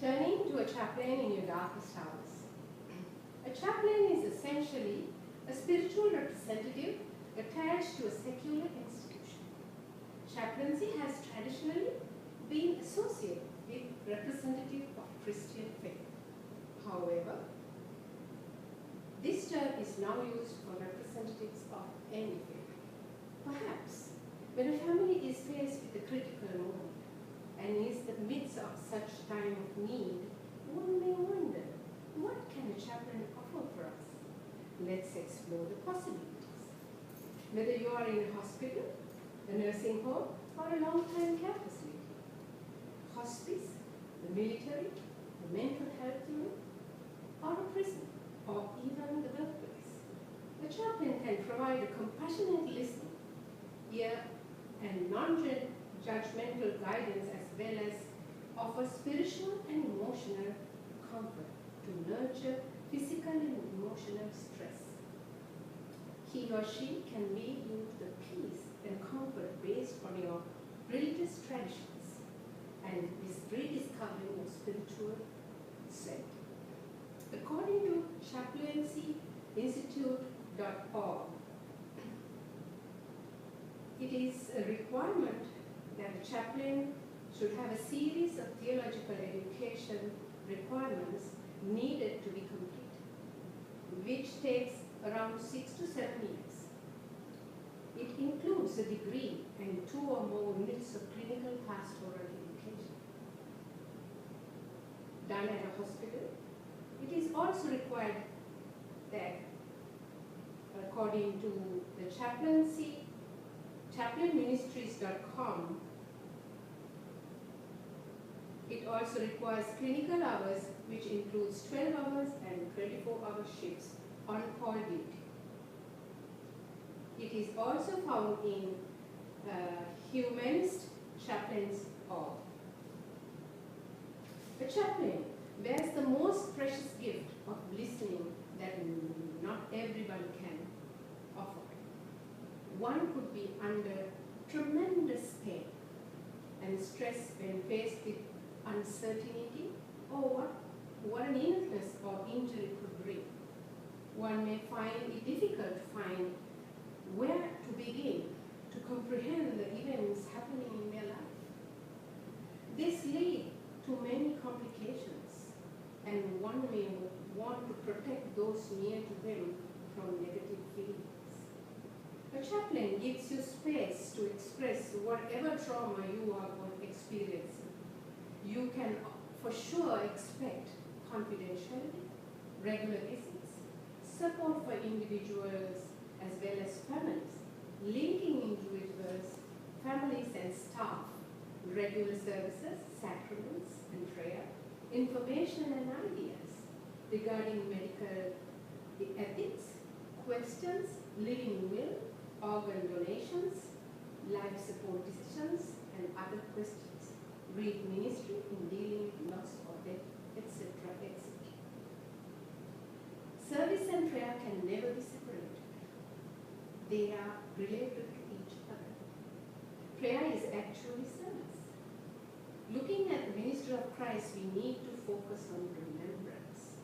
Turning to a chaplain in your darkest hours. A chaplain is essentially a spiritual representative attached to a secular institution. Chaplaincy has traditionally been associated with representative of Christian faith. However, this term is now used for representatives of any faith. Perhaps when a family is faced with a critical moment and is in the midst of such time of need, one may wonder, what can a chaplain offer for us? Let's explore the possibilities. Whether you are in a hospital, a nursing home, or a long-time care facility, hospice, the military, the mental health unit, or a prison, or even the workplace, a chaplain can provide a compassionate listening, ear, and non-judgmental guidance, as well as offer spiritual and emotional comfort to nurture physical and emotional stress. He or she can lead you to the peace and comfort based on your religious traditions and is rediscovering your spiritual self. According to chaplaincyinstitute.org, it is a requirement that a chaplain should have a series of theological education requirements needed to be complete, which takes around 6 to 7 years. It includes a degree and 2 or more units of clinical pastoral education done at a hospital. It is also required that, according to the chaplainministries.com, it also requires clinical hours, which includes 12 hours and 24-hour shifts on call duty. It is also found in Humanist Chaplains.org. A chaplain bears the most precious gift of listening that not everybody can offer. One could be under tremendous pain and stress when faced with uncertainty or what an illness or injury could bring. One may find it difficult to find where to begin to comprehend the events happening in their life. This leads to many complications, and one may want to protect those near to them from negative feelings. A chaplain gives you space to express whatever trauma you are experiencing. You can for sure expect confidentiality, regular visits, support for individuals as well as families, linking individuals, families and staff, regular services, sacraments and prayer, information and ideas regarding medical ethics, questions, living will, organ donations, life support decisions, and other questions. Read ministry in dealing with loss or death, etc., etc. Service and prayer can never be separated. They are related to each other. Prayer is actually service. Looking at the ministry of Christ, we need to focus on remembrance.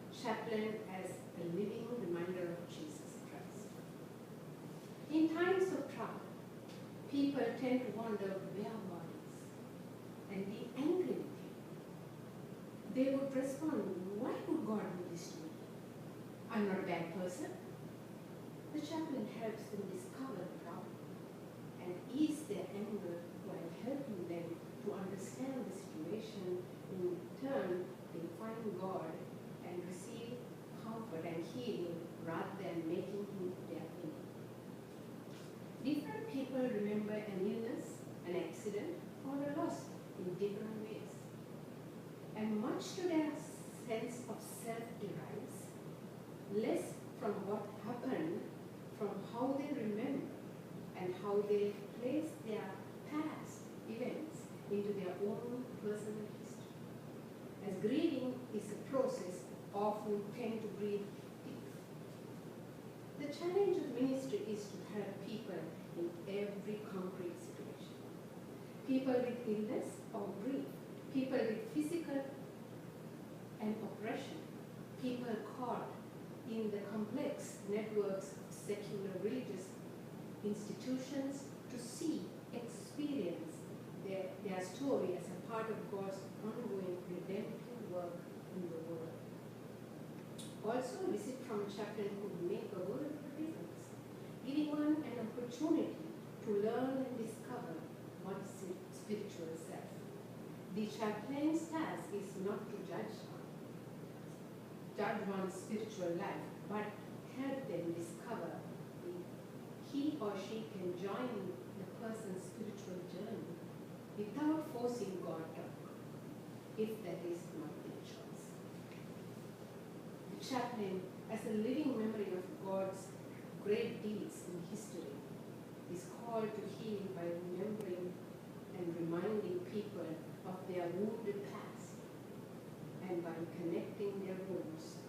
Chaplain as a living reminder of Jesus Christ. In times of trouble, people tend to wonder where God is and be angry with him. They would respond, why would God do this to me? I'm not a bad person. The chaplain helps them discover the problem and ease their anger while helping them to understand the situation. In turn, they find God and receive comfort and healing rather than making him their enemy. Different people remember an illness, an accident, or a loss in different ways. And much to their sense of self derives less from what happened, from how they remember and how they place their past events into their own personal history. As grieving is a process, often tend to breathe deep. The challenge of ministry is to help people in every concrete situation. People with illness or grief, people with physical depression, people caught in the complex networks of secular religious institutions to see, experience their story as a part of God's ongoing redemptive work in the world. Also, a visit from a chaplain could make a world of difference, giving one an opportunity to learn and discover one's spiritual self. The chaplain's task is not to judge one's spiritual life, but help them discover if he or she can join the person's spiritual journey without forcing God upon, if that is not their choice. The chaplain, as a living memory of God's great deeds in history, is called to heal by remembering and reminding people of their wounded past, and by connecting their wounds